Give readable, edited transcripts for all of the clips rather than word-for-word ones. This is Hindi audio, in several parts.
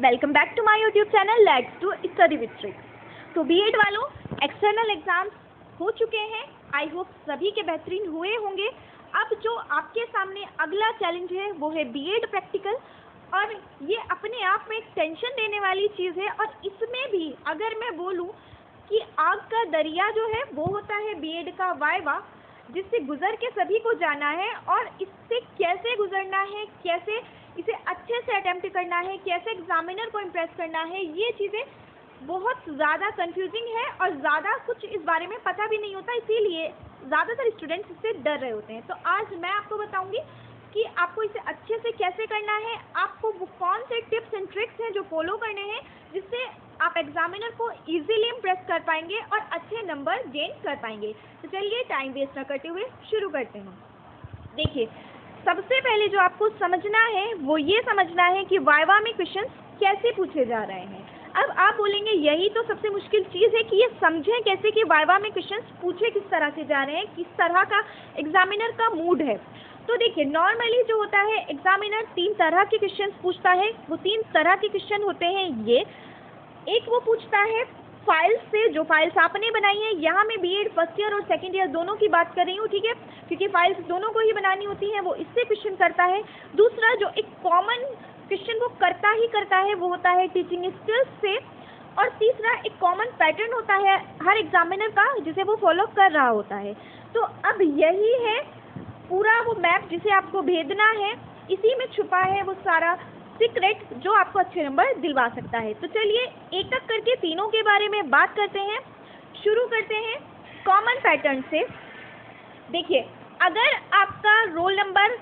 Welcome back to my YouTube channel let's do study with tricks. तो बीएड वालों, एक्सटर्नल एग्जाम्स हो चुके हैं। आई होप सभी के बेहतरीन हुए होंगे। अब जो आपके सामने अगला चैलेंज है वो है बीएड प्रैक्टिकल, और ये अपने आप में एक टेंशन देने वाली चीज़ है। और इसमें भी अगर मैं बोलूँ कि आग का दरिया जो है वो होता है बीएड का वाइवा, जिससे गुजर के सभी को जाना है, और इससे कैसे गुजरना है, कैसे इसे अच्छे से अटेम्प्ट करना है, कैसे एग्जामिनर को इम्प्रेस करना है, ये चीज़ें बहुत ज़्यादा कंफ्यूजिंग है और ज़्यादा कुछ इस बारे में पता भी नहीं होता, इसीलिए ज़्यादातर स्टूडेंट्स इससे डर रहे होते हैं। तो आज मैं आपको बताऊंगी कि आपको इसे अच्छे से कैसे करना है, आपको वो कौन से टिप्स एंड ट्रिक्स हैं जो फॉलो करने हैं, जिससे आप एग्जामिनर को इजीली इम्प्रेस कर पाएंगे और अच्छे नंबर गेन कर पाएंगे। तो चलिए टाइम वेस्ट न करते हुए शुरू करते हैं। देखिए, सबसे पहले जो आपको समझना है वो ये समझना है कि वाइवा में क्वेश्चंस कैसे पूछे जा रहे हैं। अब आप बोलेंगे यही तो सबसे मुश्किल चीज़ है कि ये समझें कैसे कि वाइवा में क्वेश्चंस पूछे किस तरह से जा रहे हैं, किस तरह का एग्जामिनर का मूड है। तो देखिए, नॉर्मली जो होता है एग्जामिनर 3 तरह के क्वेश्चंस पूछता है। वो 3 तरह के क्वेश्चन होते हैं ये। एक वो पूछता है फाइल्स से, जो फाइल्स आपने बनाई है। यहाँ मैं बीएड फर्स्ट ईयर और सेकंड ईयर दोनों की बात कर रही हूँ, ठीक है, क्योंकि फाइल्स दोनों को ही बनानी होती हैं, वो इससे क्वेश्चन करता है। दूसरा जो एक कॉमन क्वेश्चन वो करता है वो होता है टीचिंग स्किल्स से। और तीसरा एक कॉमन पैटर्न होता है हर एग्जामिनर का, जिसे वो फॉलो कर रहा होता है। तो अब यही है पूरा वो मैप जिसे आपको भेदना है। इसी में छुपा है वो सारा सीक्रेट जो आपको अच्छे नंबर दिलवा सकता है। तो चलिए एक एक करके तीनों के बारे में बात करते हैं। शुरू करते हैं कॉमन पैटर्न से। देखिए, अगर आपका रोल नंबर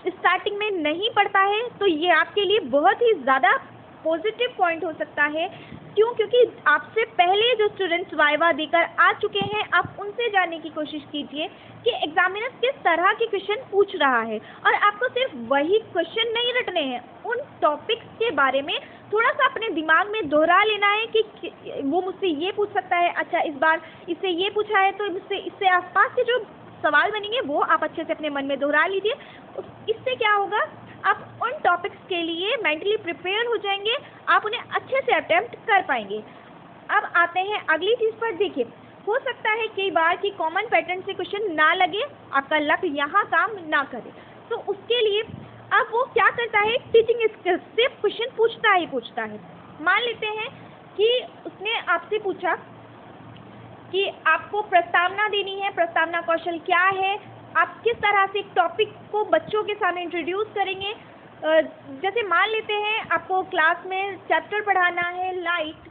स्टार्टिंग में नहीं पड़ता है तो ये आपके लिए बहुत ही ज़्यादा पॉजिटिव पॉइंट हो सकता है। क्यों? क्योंकि आपसे पहले जो स्टूडेंट्स वाइवा देकर आ चुके हैं, आप उनसे जानने की कोशिश कीजिए कि एग्जामिनर किस तरह के क्वेश्चन पूछ रहा है। और आपको सिर्फ वही क्वेश्चन नहीं रटने हैं, उन टॉपिक्स के बारे में थोड़ा सा अपने दिमाग में दोहरा लेना है कि वो मुझसे ये पूछ सकता है, अच्छा इस बार इससे ये पूछा है तो मुझसे इससे आसपास के जो सवाल बनेंगे वो आप अच्छे से अपने मन में दोहरा लीजिए। इससे क्या होगा, आप उन टॉपिक्स के लिए मेंटली प्रिपेयर हो जाएंगे, आप उन्हें अच्छे से अटेम्प्ट कर पाएंगे। अब आते हैं अगली चीज़ पर। देखिए, हो सकता है कई बार कि कॉमन पैटर्न से क्वेश्चन ना लगे, आपका लक यहाँ काम ना करे। तो उसके लिए अब वो क्या करता है, टीचिंग स्किल्स से क्वेश्चन पूछता है। मान लेते हैं कि उसने आपसे पूछा कि आपको प्रस्तावना देनी है, प्रस्तावना कौशल क्या है, आप किस तरह से एक टॉपिक को बच्चों के सामने इंट्रोड्यूस करेंगे। जैसे मान लेते हैं आपको क्लास में चैप्टर पढ़ाना है लाइट।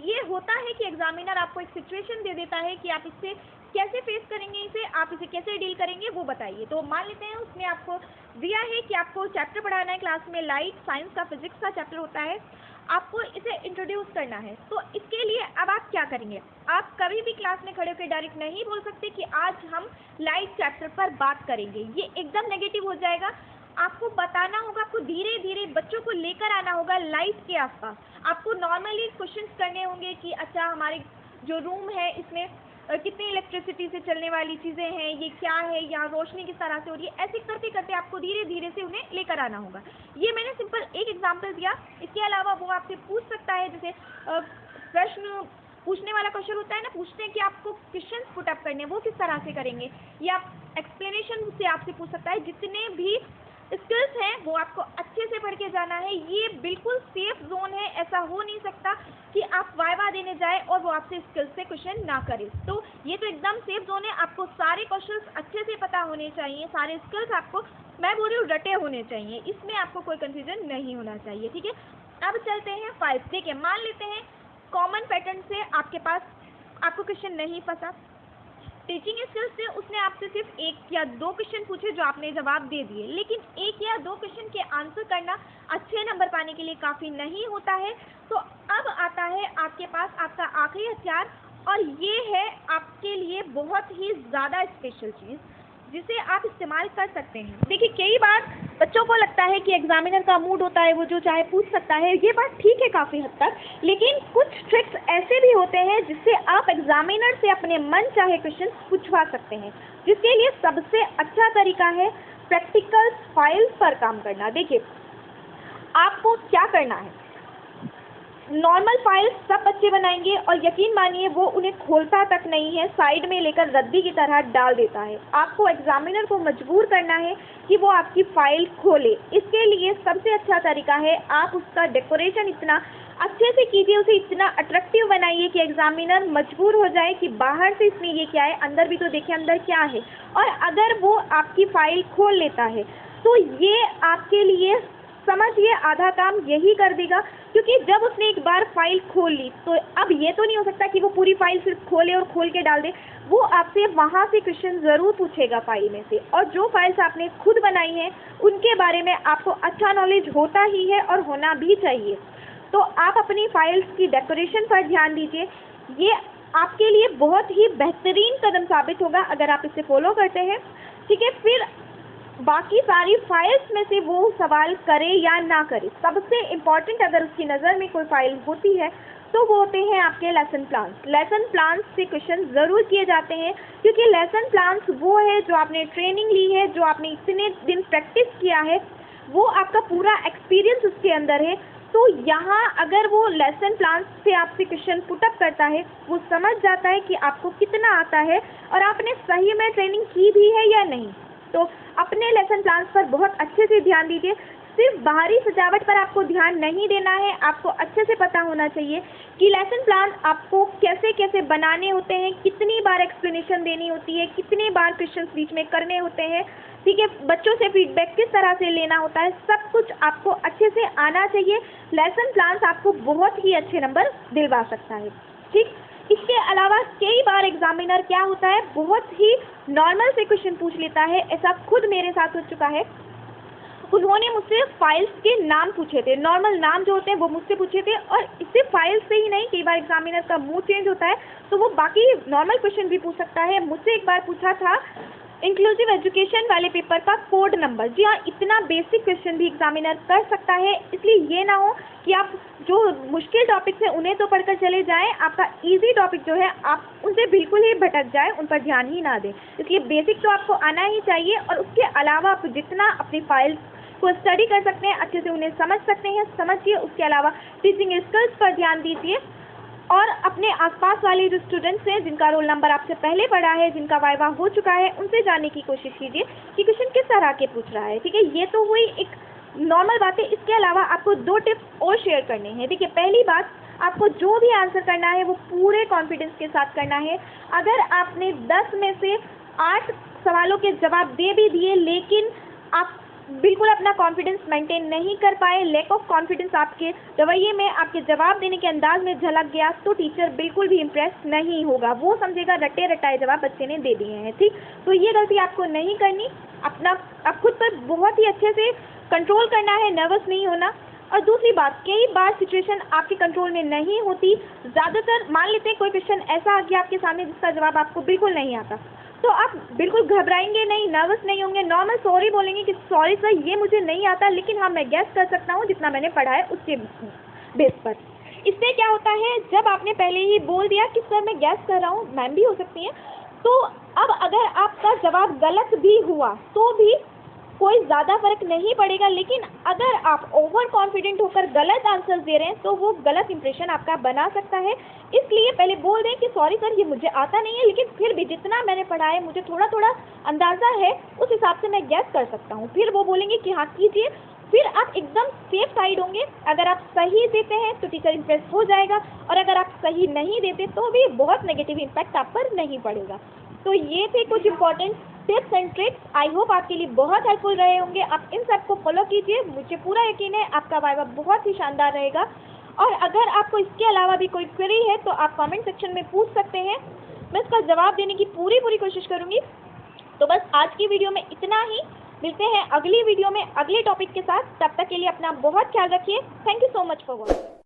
ये होता है कि एग्जामिनर आपको एक सिचुएशन दे देता है कि आप इससे कैसे फेस करेंगे, इसे आप इसे कैसे डील करेंगे वो बताइए। तो मान लेते हैं उसने आपको दिया है कि आपको चैप्टर पढ़ाना है क्लास में लाइट, साइंस का, फिजिक्स का चैप्टर होता है, आपको इसे इंट्रोड्यूस करना है। तो इसके लिए अब आप क्या करेंगे, आप कभी भी क्लास में खड़े होकर डायरेक्ट नहीं बोल सकते कि आज हम लाइट चैप्टर पर बात करेंगे, ये एकदम नेगेटिव हो जाएगा। आपको बताना होगा, आपको धीरे धीरे बच्चों को लेकर आना होगा लाइट के आसपास। आपको नॉर्मली क्वेश्चंस करने होंगे कि अच्छा हमारे जो रूम है इसमें कितनी इलेक्ट्रिसिटी से चलने वाली चीज़ें हैं, ये क्या है, यहाँ रोशनी किस तरह से हो रही है, ऐसे करते करते आपको धीरे धीरे से उन्हें लेकर आना होगा। ये मैंने सिंपल एक एग्जांपल दिया। इसके अलावा वो आपसे पूछ सकता है, जैसे प्रश्न पूछने वाला क्वेश्चन होता है ना, पूछते हैं कि आपको क्वेश्चन पुट अप करने, वो किस तरह से करेंगे, या एक्सप्लेनेशन से आपसे पूछ सकता है। जितने भी स्किल्स हैं वो आपको अच्छे से पढ़ के जाना है। ये बिल्कुल सेफ जोन है, ऐसा हो नहीं सकता कि आप वाइवा देने जाए और वो आपसे स्किल्स से क्वेश्चन ना करे। तो ये तो एकदम सेफ जोन है। आपको सारे क्वेश्चंस अच्छे से पता होने चाहिए, सारे स्किल्स आपको, मैं बोल रही हूँ, रटे होने चाहिए, इसमें आपको कोई कंफ्यूजन नहीं होना चाहिए, ठीक है। अब चलते हैं फाइल्स। देखिए, मान लेते हैं कॉमन पैटर्न से आपको क्वेश्चन नहीं फंसा, टीचिंग स्किल्स से उसने आपसे सिर्फ 1 या 2 क्वेश्चन पूछे जो आपने जवाब दे दिए, लेकिन 1 या 2 क्वेश्चन के आंसर करना अच्छे नंबर पाने के लिए काफ़ी नहीं होता है। तो अब आता है आपके पास आपका आखिरी हथियार, और ये है आपके लिए बहुत ही ज़्यादा स्पेशल चीज़ जिसे आप इस्तेमाल कर सकते हैं। देखिए, कई बार बच्चों को लगता है कि एग्जामिनर का मूड होता है, वो जो चाहे पूछ सकता है, ये बात ठीक है काफ़ी हद तक, लेकिन कुछ ट्रिक्स ऐसे भी होते हैं जिससे आप एग्जामिनर से अपने मन चाहे क्वेश्चन पूछवा सकते हैं, जिसके लिए सबसे अच्छा तरीका है प्रैक्टिकल फाइल्स पर काम करना। देखिए, आपको क्या करना है, नॉर्मल फाइल्स सब बच्चे बनाएंगे और यकीन मानिए वो उन्हें खोलता तक नहीं है, साइड में लेकर रद्दी की तरह डाल देता है। आपको एग्जामिनर को मजबूर करना है कि वो आपकी फ़ाइल खोले। इसके लिए सबसे अच्छा तरीका है आप उसका डेकोरेशन इतना अच्छे से कीजिए, उसे इतना अट्रैक्टिव बनाइए कि एग्जामिनर मजबूर हो जाए कि बाहर से इसमें ये क्या है, अंदर भी तो देखिए अंदर क्या है। और अगर वो आपकी फ़ाइल खोल लेता है तो ये आपके लिए समझिए आधा काम यही कर देगा, क्योंकि जब उसने एक बार फाइल खोल ली तो अब ये तो नहीं हो सकता कि वो पूरी फाइल सिर्फ खोले और खोल के डाल दे। वो आपसे वहाँ से क्वेश्चन ज़रूर पूछेगा फाइल में से, और जो फाइल्स आपने खुद बनाई हैं उनके बारे में आपको अच्छा नॉलेज होता ही है और होना भी चाहिए। तो आप अपनी फाइल्स की डेकोरेशन पर ध्यान दीजिए, ये आपके लिए बहुत ही बेहतरीन कदम साबित होगा अगर आप इसे फॉलो करते हैं। ठीक है, फिर बाकी सारी फाइल्स में से वो सवाल करे या ना करे, सबसे इम्पॉर्टेंट अगर उसकी नज़र में कोई फाइल होती है तो वो होते हैं आपके लेसन प्लान्स। लेसन प्लान्स से क्वेश्चन ज़रूर किए जाते हैं, क्योंकि लेसन प्लान्स वो है जो आपने ट्रेनिंग ली है, जो आपने इतने दिन प्रैक्टिस किया है, वो आपका पूरा एक्सपीरियंस उसके अंदर है। तो यहाँ अगर वो लेसन प्लान से आपसे क्वेश्चन पुटअप करता है, वो समझ जाता है कि आपको कितना आता है और आपने सही में ट्रेनिंग की भी है या नहीं। तो अपने लेसन प्लान्स पर बहुत अच्छे से ध्यान दीजिए। सिर्फ बाहरी सजावट पर आपको ध्यान नहीं देना है, आपको अच्छे से पता होना चाहिए कि लेसन प्लान आपको कैसे कैसे बनाने होते हैं, कितनी बार एक्सप्लेनेशन देनी होती है, कितने बार क्वेश्चन बीच में करने होते हैं। ठीक है, बच्चों से फीडबैक किस तरह से लेना होता है, सब कुछ आपको अच्छे से आना चाहिए। लेसन प्लान्स आपको बहुत ही अच्छे नंबर दिलवा सकता है। ठीक, इसके अलावा कई बार एग्जामिनर क्या होता है, बहुत ही नॉर्मल से क्वेश्चन पूछ लेता है। ऐसा खुद मेरे साथ हो चुका है। उन्होंने मुझसे फाइल्स के नाम पूछे थे, नॉर्मल नाम जो होते हैं वो मुझसे पूछे थे, और इससे फाइल्स से ही नहीं, कई बार एग्जामिनर का मूड चेंज होता है तो वो बाकी नॉर्मल क्वेश्चन भी पूछ सकता है। मुझसे एक बार पूछा था इंक्लूसिव एजुकेशन वाले पेपर का कोड नंबर। जी हाँ, इतना बेसिक क्वेश्चन भी एग्जामिनर कर सकता है, इसलिए ये ना हो कि आप जो मुश्किल टॉपिक्स हैं उन्हें तो पढ़कर चले जाएं, आपका इजी टॉपिक जो है आप उनसे बिल्कुल ही भटक जाए, उन पर ध्यान ही ना दें। इसलिए बेसिक तो आपको आना ही चाहिए, और उसके अलावा आप जितना अपनी फाइल्स को स्टडी कर सकते हैं, अच्छे से उन्हें समझ सकते हैं, समझिए। उसके अलावा टीचिंग स्किल्स पर ध्यान दीजिए, और अपने आसपास वाले जो स्टूडेंट्स हैं जिनका रोल नंबर आपसे पहले पढ़ा है, जिनका वाइवा हो चुका है, उनसे जानने की कोशिश कीजिए कि क्वेश्चन किस तरह के पूछ रहा है। ठीक है, ये तो हुई एक नॉर्मल बात है। इसके अलावा आपको 2 टिप्स और शेयर करने हैं। देखिए, पहली बात, आपको जो भी आंसर करना है वो पूरे कॉन्फिडेंस के साथ करना है। अगर आपने 10 में से 8 सवालों के जवाब दे भी दिए, लेकिन आप बिल्कुल अपना कॉन्फिडेंस मेंटेन नहीं कर पाए, लैक ऑफ कॉन्फिडेंस आपके रवैये में, आपके जवाब देने के अंदाज में झलक गया, तो टीचर बिल्कुल भी इम्प्रेस नहीं होगा। वो समझेगा रटे रटाए जवाब बच्चे ने दे दिए हैं। ठीक, तो ये गलती आपको नहीं करनी। आप खुद पर बहुत ही अच्छे से कंट्रोल करना है, नर्वस नहीं होना। और दूसरी बात, कई बार सिचुएशन आपके कंट्रोल में नहीं होती। ज़्यादातर मान लेते हैं कोई क्वेश्चन ऐसा आ गया आपके सामने जिसका जवाब आपको बिल्कुल नहीं आता, तो आप बिल्कुल घबराएंगे नहीं, नर्वस नहीं होंगे, नॉर्मल सॉरी बोलेंगे कि सॉरी सर ये मुझे नहीं आता, लेकिन हाँ मैं गैस कर सकता हूँ जितना मैंने पढ़ा है उसके बेस पर। इससे क्या होता है, जब आपने पहले ही बोल दिया कि सर मैं गैस कर रहा हूँ, मैम भी हो सकती हैं, तो अब अगर आपका जवाब गलत भी हुआ तो भी कोई ज़्यादा फर्क नहीं पड़ेगा। लेकिन अगर आप ओवर कॉन्फिडेंट होकर गलत आंसर दे रहे हैं तो वो गलत इंप्रेशन आपका बना सकता है। इसलिए पहले बोल दें कि सॉरी सर ये मुझे आता नहीं है, लेकिन फिर भी जितना मैंने पढ़ा है मुझे थोड़ा थोड़ा अंदाज़ा है, उस हिसाब से मैं गैस कर सकता हूँ। फिर वो बोलेंगे कि हाँ कीजिए, फिर आप एकदम सेफ साइड होंगे। अगर आप सही देते हैं तो टीचर इम्प्रेस हो जाएगा, और अगर आप सही नहीं देते तो भी बहुत नेगेटिव इम्पैक्ट आप पर नहीं पड़ेगा। तो ये थे कुछ important tips and tricks. I hope आपके लिए बहुत हेल्पफुल रहे होंगे। आप इन सबको फॉलो कीजिए, मुझे पूरा यकीन है आपका वाइवा बहुत ही शानदार रहेगा। और अगर आपको इसके अलावा भी कोई क्वेरी है तो आप कमेंट सेक्शन में पूछ सकते हैं, मैं इसका जवाब देने की पूरी कोशिश करूँगी। तो बस आज की वीडियो में इतना ही, मिलते हैं अगली वीडियो में अगले टॉपिक के साथ। तब तक के लिए अपना बहुत ख्याल रखिए। Thank you so much for watching.